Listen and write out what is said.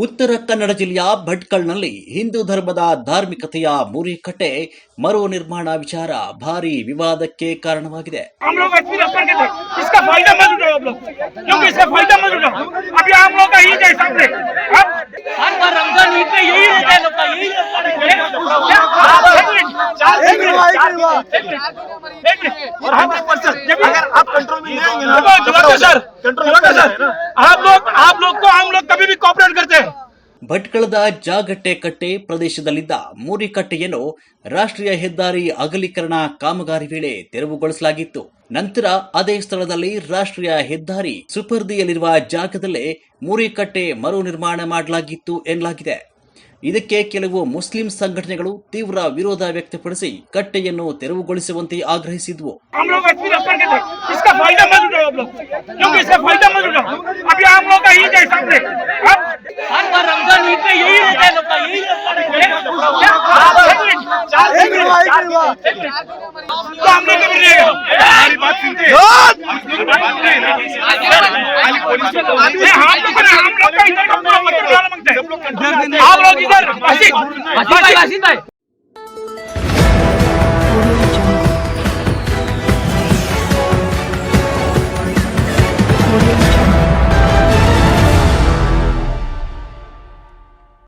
ಉತ್ತರ ಕನ್ನಡ ಜಿಲ್ಲೆಯ ಭಟ್ಕಳ್ನಲ್ಲಿ ಹಿಂದೂ ಧರ್ಮದ ಧಾರ್ಮಿಕತೆಯ ಮುರಿಕಟ್ಟೆ ಮರು ನಿರ್ಮಾಣ ವಿಚಾರ ಭಾರಿ ವಿವಾದಕ್ಕೆ ಕಾರಣವಾಗಿದೆ. ಭಟ್ಕಳದ ಜಾಗಟ್ಟೆ ಕಟ್ಟೆ ಪ್ರದೇಶದಲ್ಲಿದ್ದ ಮೂರಿಕಟ್ಟೆಯನ್ನು ರಾಷ್ಟ್ರೀಯ ಹೆದ್ದಾರಿ ಅಗಲೀಕರಣ ಕಾಮಗಾರಿ ವೇಳೆ ತೆರವುಗೊಳಿಸಲಾಗಿತ್ತು. ನಂತರ ಅದೇ ಸ್ಥಳದಲ್ಲಿ ರಾಷ್ಟ್ರೀಯ ಹೆದ್ದಾರಿ ಸುಪರ್ದಿಯಲ್ಲಿರುವ ಜಾಗದಲ್ಲೇ ಮೂರಿಕಟ್ಟೆ ಮರು ನಿರ್ಮಾಣ ಮಾಡಲಾಗಿತ್ತು ಎನ್ನಲಾಗಿದೆ. ಇದಕ್ಕೆ ಕೆಲವು ಮುಸ್ಲಿಂ ಸಂಘಟನೆಗಳು ತೀವ್ರ ವಿರೋಧ ವ್ಯಕ್ತಪಡಿಸಿ ಕಟ್ಟೆಯನ್ನು ತೆರವುಗೊಳಿಸುವಂತೆ ಆಗ್ರಹಿಸಿದ್ವು.